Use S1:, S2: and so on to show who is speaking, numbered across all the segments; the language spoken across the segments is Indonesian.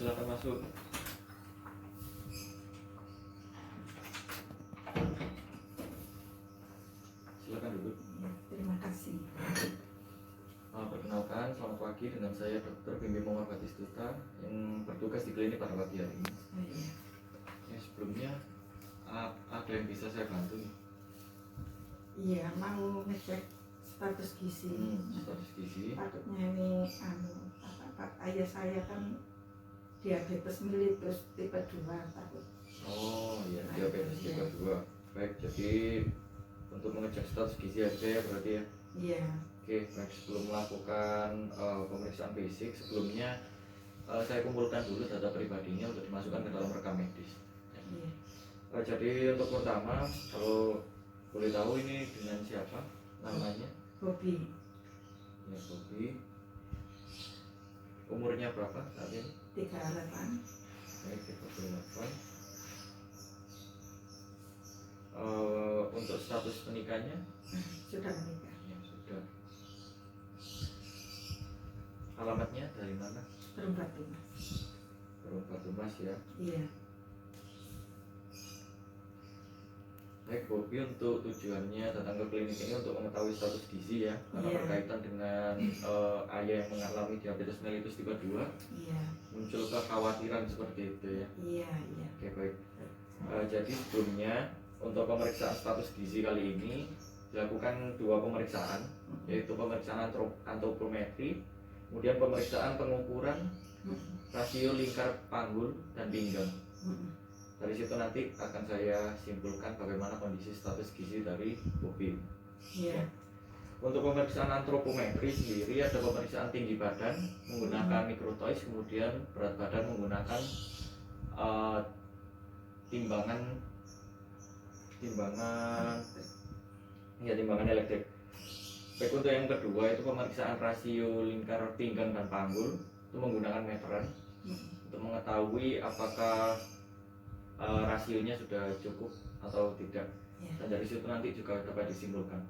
S1: silakan masuk. Silakan duduk.
S2: Terima kasih.
S1: Perkenalkan, selamat pagi, dengan saya Dr. Bimbi Muhammad Batistuta yang bertugas di klinik pada pagi hari ini. Ya, sebelumnya ada yang bisa saya bantu?
S2: Iya, mau ngecek status gizi.
S1: Status gizi.
S2: Takutnya ini ayah saya kan diabetes mellitus tipe 2 takut.
S1: Oh iya, diabetes tipe 2. Baik, jadi untuk mengecek status gizi aja ya berarti ya?
S2: Iya.
S1: Oke, baik, sebelum melakukan pemeriksaan fisik, sebelumnya saya kumpulkan dulu data pribadinya untuk dimasukkan ke dalam rekam medis.
S2: Iya.
S1: Jadi untuk pertama, kalau boleh tahu ini dengan siapa namanya?
S2: Bobi.
S1: Ya, Bobi. Umurnya berapa saat ini?
S2: 38.
S1: Baik, 38. Untuk status menikahnya?
S2: Sudah menikah.
S1: Ya, sudah. Alamatnya dari mana?
S2: Perempat Mas.
S1: Perempat Mas ya.
S2: Iya.
S1: Baik Bobi, untuk tujuannya datang ke klinik ini untuk mengetahui status gizi ya, karena berkaitan dengan ayah yang mengalami diabetes mellitus tipe 2.
S2: Iya.
S1: Muncul kekhawatiran seperti itu ya.
S2: Iya, iya.
S1: Oke, baik. Jadi sebelumnya untuk pemeriksaan status gizi kali ini dilakukan 2 pemeriksaan, yaitu pemeriksaan antropometri, kemudian pemeriksaan pengukuran rasio lingkar panggul dan pinggang. Dari situ nanti akan saya simpulkan bagaimana kondisi status gizi dari Bobi.
S2: Iya.
S1: Untuk pemeriksaan antropometri sendiri ada pemeriksaan tinggi badan menggunakan mikrotois, kemudian berat badan menggunakan timbangan elektrik. Baik, untuk yang kedua itu pemeriksaan rasio lingkar pinggang dan panggul itu menggunakan meteran untuk mengetahui apakah rasionya sudah cukup atau tidak, dan dari situ nanti juga dapat disimpulkan.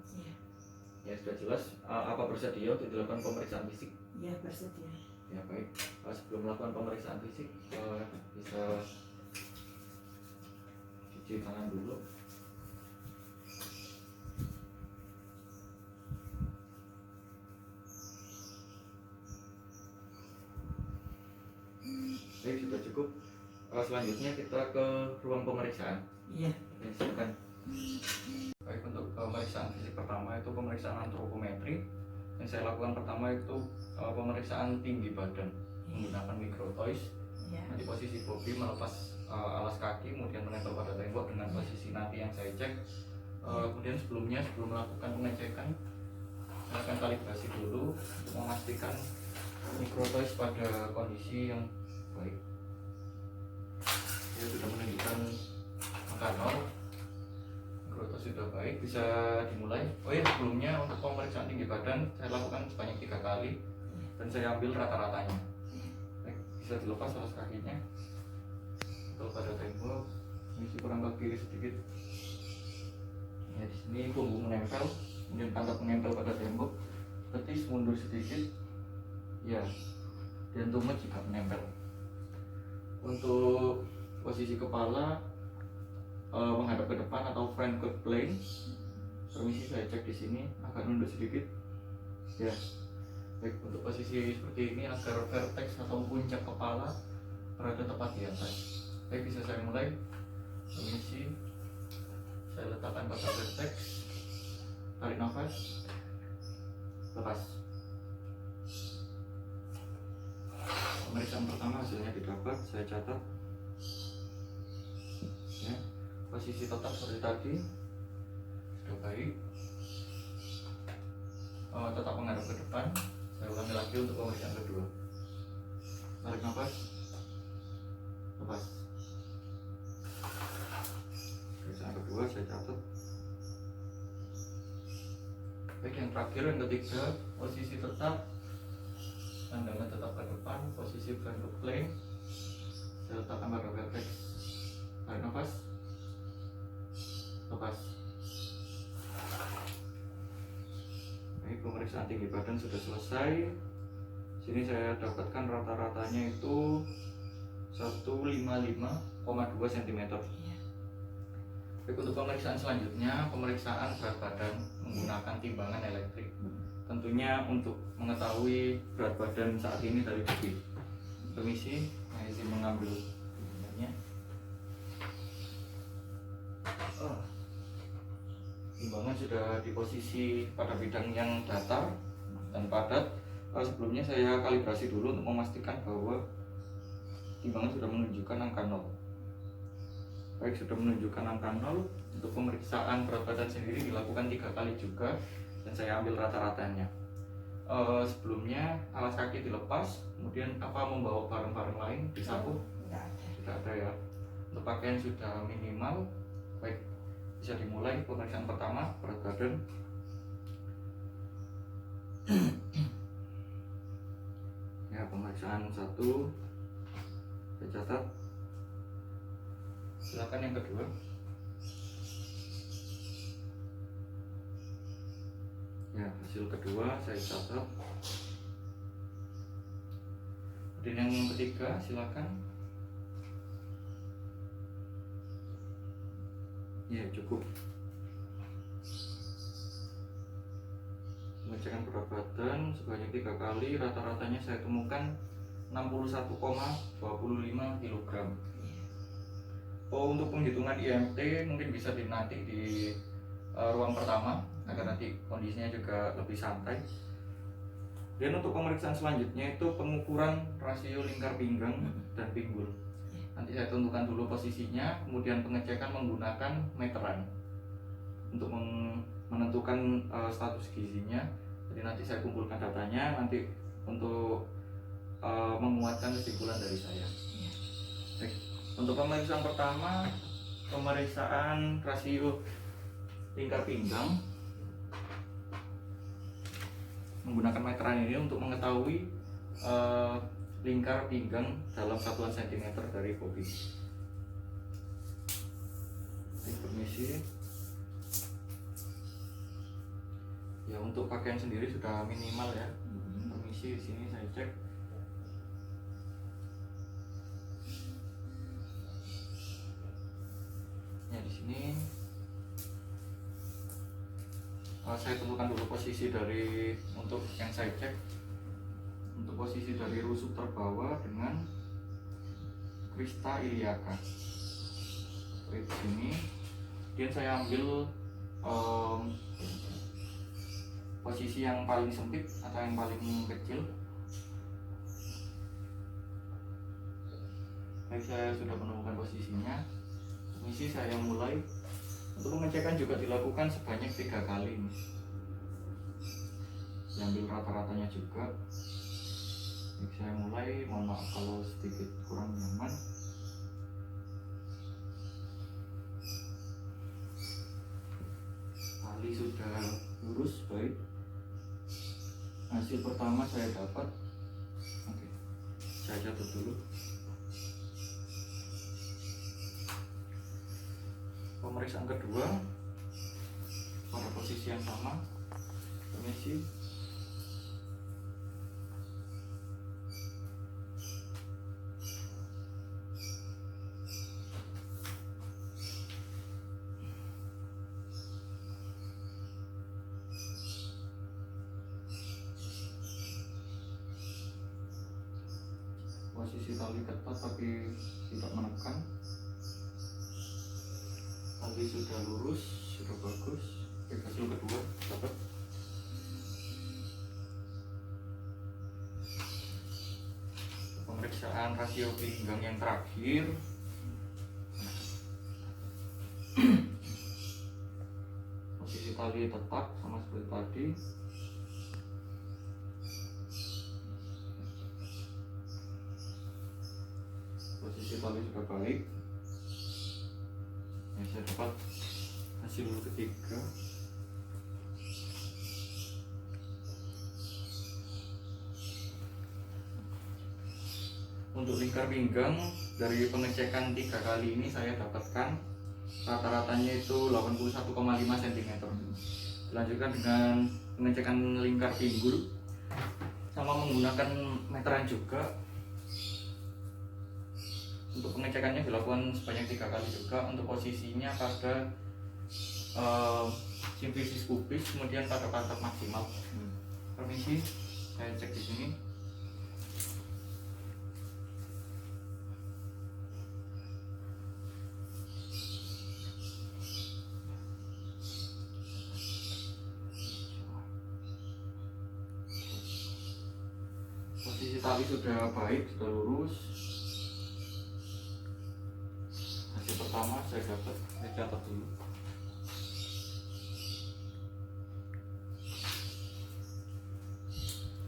S1: Ya, sudah jelas. Apa bersedia untuk dilakukan pemeriksaan fisik?
S2: Ya, bersedia.
S1: Ya, baik. Sebelum melakukan pemeriksaan fisik bisa cuci tangan dulu. Baik, sudah cukup. Selanjutnya kita ke ruang pemeriksaan.
S2: Iya.
S1: Silakan. Baik, untuk pemeriksaan fisik pertama itu pemeriksaan antropometri. Yang saya lakukan pertama itu pemeriksaan tinggi badan menggunakan mikrotois. Nanti posisi Bobi melepas alas kaki, kemudian menempel pada tembok dengan posisi nanti yang saya cek. Kemudian sebelum melakukan pengecekan, saya akan kalibrasi dulu untuk memastikan mikrotois pada kondisi yang baik. Dia sudah menunjukkan angka 0. Mikrotois sudah baik, bisa dimulai. Oh ya, sebelumnya untuk pemeriksaan tinggi badan saya lakukan sebanyak 3 kali dan saya ambil rata-ratanya. Baik, bisa dilepas alas kakinya. Kalau pada tembok, misi kurang ke kiri sedikit. Ya, di sini punggung menempel, kemudian pantat menempel pada tembok, betis mundur sedikit. Ya, dan tumit juga menempel. Untuk posisi kepala menghadap ke depan atau front plane. Permisi, saya cek di sini agak nunduk sedikit. Ya, baik. Untuk posisi seperti ini agar vertex atau puncak kepala berada tepat di atas. Baik, bisa saya mulai. Permisi, saya letakkan pada vertex. Tarik nafas, lepas. Pemeriksaan pertama hasilnya didapat, saya catat. Ya, posisi tetap seperti tadi, sudah baik. Tetap menghadap ke depan. Saya ulangi lagi untuk pemeriksaan kedua. Tarik nafas, lepas. Pemeriksaan kedua saya catat. Baik, yang terakhir, yang ketiga, posisi tetap, pandangan tetap ke depan, posisi front plane. Saya letakkan pada vertex. Tarik nafas, lepas. Baik, pemeriksaan tinggi badan sudah selesai. Sini saya dapatkan rata-ratanya itu 155,2 cm.
S2: Iya.
S1: Baik, untuk pemeriksaan selanjutnya, pemeriksaan berat badan menggunakan timbangan elektrik. Tentunya untuk mengetahui berat badan saat ini dari Devi. Permisi, saya izin mengambil timbangannya. Timbangan sudah di posisi pada bidang yang datar dan padat. Sebelumnya saya kalibrasi dulu untuk memastikan bahwa timbangan sudah menunjukkan angka 0. Baik, sudah menunjukkan angka 0. Untuk pemeriksaan berat badan sendiri dilakukan 3 kali juga, dan saya ambil rata-ratanya. Sebelumnya alas kaki dilepas, kemudian apa membawa barang-barang lain disapu? Tidak ada ya. Untuk pakaian sudah minimal. Baik, bisa dimulai pemeriksaan pertama berat badan. Ya, pemeriksaan 1 saya catat. Silakan yang kedua. Ya, hasil kedua saya catat. Dan yang ketiga silakan. Ya, cukup. Pengecekan berat badan sebanyak 3 kali, rata-ratanya saya temukan 61,25 kg. Untuk penghitungan IMT mungkin bisa nanti di ruang pertama agar nanti kondisinya juga lebih santai. Dan untuk pemeriksaan selanjutnya itu pengukuran rasio lingkar pinggang dan pinggul. Nanti saya tentukan dulu posisinya, kemudian pengecekan menggunakan meteran untuk menentukan status gizinya. Jadi nanti saya kumpulkan datanya nanti untuk menguatkan kesimpulan dari saya. Baik. Untuk pemeriksaan pertama, pemeriksaan rasio lingkar pinggang menggunakan meteran ini untuk mengetahui lingkar pinggang dalam satuan sentimeter dari bobby. Permisi. Ya, untuk pakaian sendiri sudah minimal ya. Permisi, di sini saya cek. Ya, di sini saya tentukan dulu posisi dari untuk yang saya cek. Untuk posisi dari rusuk terbawah dengan Krista iliaca. Di sini, kemudian saya ambil posisi yang paling sempit atau yang paling kecil. Baik, saya sudah menemukan posisinya. Misi saya mulai. Untuk pengecekan juga dilakukan sebanyak 3 kali. Diambil rata-ratanya juga. Baik, saya mulai. Mohon maaf kalau sedikit kurang nyaman. Tali sudah lurus, baik. Hasil pertama saya dapat. Oke, saya catat dulu. Pemeriksaan kedua pada posisi yang sama. Permisi. Posisi tali ketat tapi tidak menekan. Tali sudah lurus, sudah bagus. Hasil kedua dapat. Pemeriksaan rasio pinggang yang terakhir. Posisi tali tetap sama seperti tadi. Posisi tali sudah baik. Yang saya dapat hasil ketiga. Untuk lingkar pinggang dari pengecekan 3 kali ini saya dapatkan rata-ratanya itu 81,5 cm. Dilanjutkan dengan pengecekan lingkar pinggul sama menggunakan meteran juga. Untuk pengecekannya dilakukan sebanyak 3 kali juga. Untuk posisinya pada simplisis pubis, kemudian pada pantat maksimal. Permisi, saya cek di sini. Posisi tali sudah baik, sudah lurus. Hasil pertama saya dapat, saya catat dulu.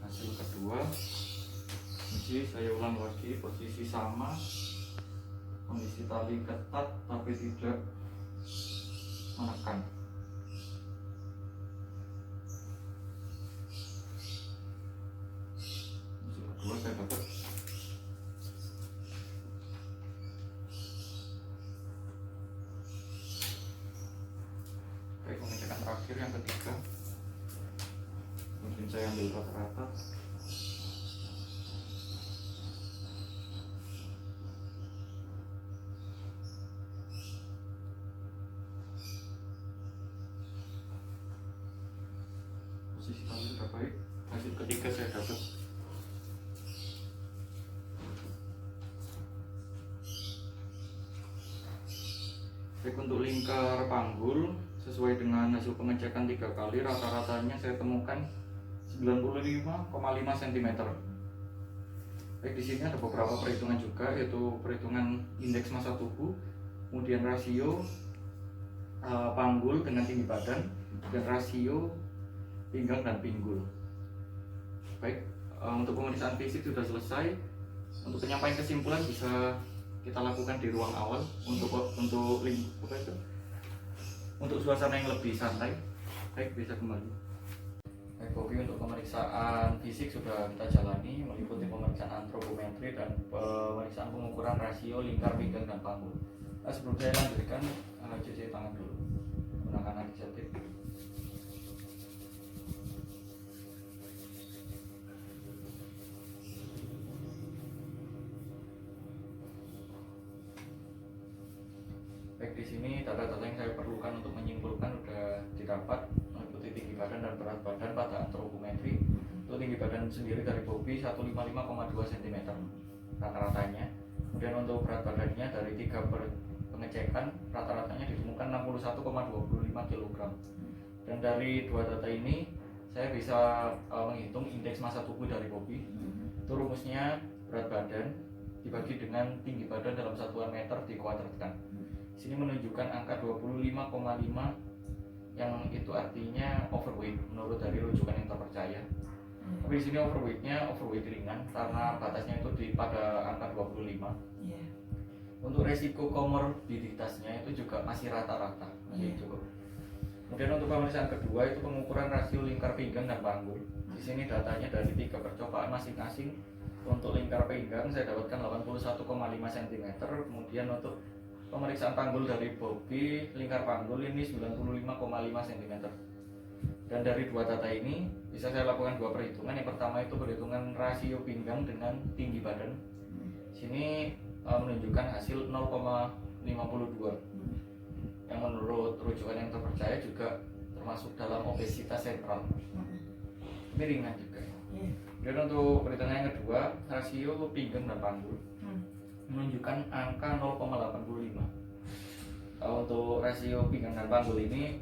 S1: Hasil kedua, ini saya ulang lagi, posisi sama, kondisi tali ketat tapi tidak menekan. Hasil kedua saya dapat. Baik, pengecekan terakhir yang ketiga. Mungkin saya ambil rata-rata. Posisi tali sudah baik. Hasil ketiga saya dapat. Baik, untuk lingkar panggul sesuai dengan hasil pengecekan 3 kali, rata-ratanya saya temukan 95,5 cm. Baik, di sini ada beberapa perhitungan juga, yaitu perhitungan indeks massa tubuh, kemudian rasio panggul dengan tinggi badan, dan rasio pinggang dan pinggul. Baik, untuk pemeriksaan fisik sudah selesai. Untuk penyampaian kesimpulan bisa kita lakukan di ruang awal untuk suasana yang lebih santai. Baik, bisa kembali. Baik, Bobi, untuk pemeriksaan fisik sudah kita jalani, meliputi pemeriksaan antropometri dan pemeriksaan pengukuran rasio lingkar pinggang dan panggul. Nah, sebelum saya lanjutkan, cuci tangan dulu menggunakan antiseptik. Baik, di sini data-data yang saya perlukan untuk menyimpulkan sudah didapat, meliputi tinggi badan dan berat badan pada antropometri. Untuk tinggi badan sendiri dari Bobi 155,2 cm rata-ratanya. Kemudian untuk berat badannya dari 3 pengecekan rata-ratanya ditemukan 61,25 kg. Dan dari 2 data ini saya bisa menghitung indeks massa tubuh dari Bobi. Itu rumusnya berat badan dibagi dengan tinggi badan dalam satuan meter dikuadratkan. Sini menunjukkan angka 25,5 yang itu artinya overweight menurut dari rujukan yang terpercaya. Tapi di sini overweight ringan karena batasnya itu pada angka 25. Untuk resiko komorbiditasnya itu juga masih rata-rata, masih cukup. Kemudian untuk pemeriksaan kedua itu pengukuran rasio lingkar pinggang dan panggul. Di sini datanya dari 3 percobaan masing-masing. Untuk lingkar pinggang saya dapatkan 81,5 cm. Kemudian untuk pemeriksaan panggul dari Bobi, lingkar panggul ini 95,5 cm. Dan dari 2 data ini bisa saya lakukan 2 perhitungan. Yang pertama itu perhitungan rasio pinggang dengan tinggi badan. Sini menunjukkan hasil 0,52 yang menurut rujukan yang terpercaya juga termasuk dalam obesitas sentral. Ini ringan juga. Dan untuk perhitungan yang kedua, rasio pinggang dan panggul menunjukkan angka 0,85. Untuk rasio pinggang dan panggul ini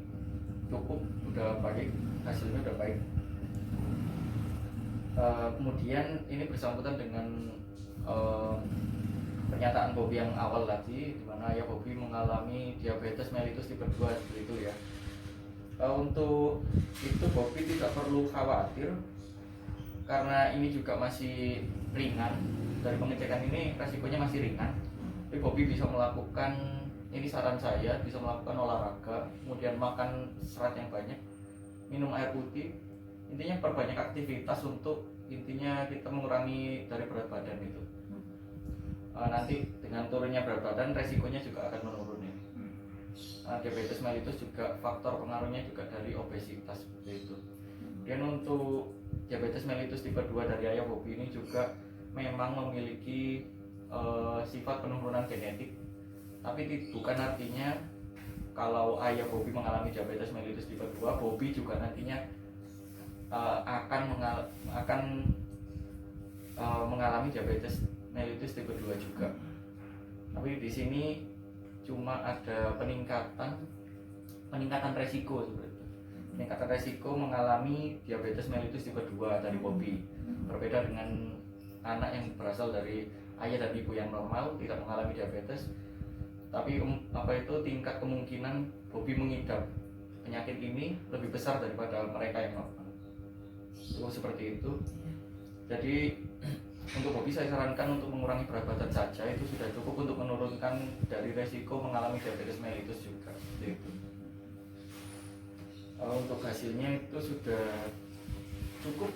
S1: cukup, udah baik, hasilnya udah baik. Kemudian ini bersangkutan dengan pernyataan Bobi yang awal tadi, di mana ya Bobi mengalami diabetes mellitus tipe 2 itu ya. Untuk itu Bobi tidak perlu khawatir karena ini juga masih ringan. Dari pengecekan ini resikonya masih ringan. Tapi Bobi bisa melakukan, ini saran saya, bisa melakukan olahraga, kemudian makan serat yang banyak, minum air putih. Intinya perbanyak aktivitas untuk intinya kita mengurangi dari berat badan itu. Nanti dengan turunnya berat badan resikonya juga akan menurun ya. Diabetes mellitus juga faktor pengaruhnya juga dari obesitas seperti itu. Dan untuk diabetes mellitus tipe 2 dari ayah Bobi ini juga memang memiliki sifat penurunan genetik, tapi bukan artinya kalau ayah Bobby mengalami diabetes mellitus tipe 2, Bobby juga nantinya akan mengalami diabetes mellitus tipe 2 juga. Tapi di sini cuma ada peningkatan resiko seperti itu. Peningkatan resiko mengalami diabetes mellitus tipe 2 dari Bobby. Berbeda dengan anak yang berasal dari ayah dan ibu yang normal tidak mengalami diabetes, tapi tingkat kemungkinan Bobby mengidap penyakit ini lebih besar daripada mereka yang normal. Seperti itu. Jadi untuk Bobby saya sarankan untuk mengurangi berat badan saja, itu sudah cukup untuk menurunkan dari resiko mengalami diabetes mellitus juga. Seperti itu. Untuk hasilnya itu sudah cukup,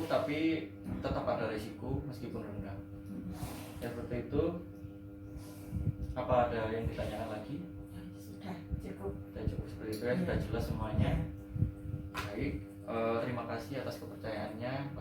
S1: tapi tetap ada resiko meskipun rendah. Ya seperti itu. Apa ada yang ditanyakan lagi?
S2: Sudah cukup.
S1: Sudah cukup seperti itu ya, sudah jelas semuanya. Baik, terima kasih atas kepercayaannya.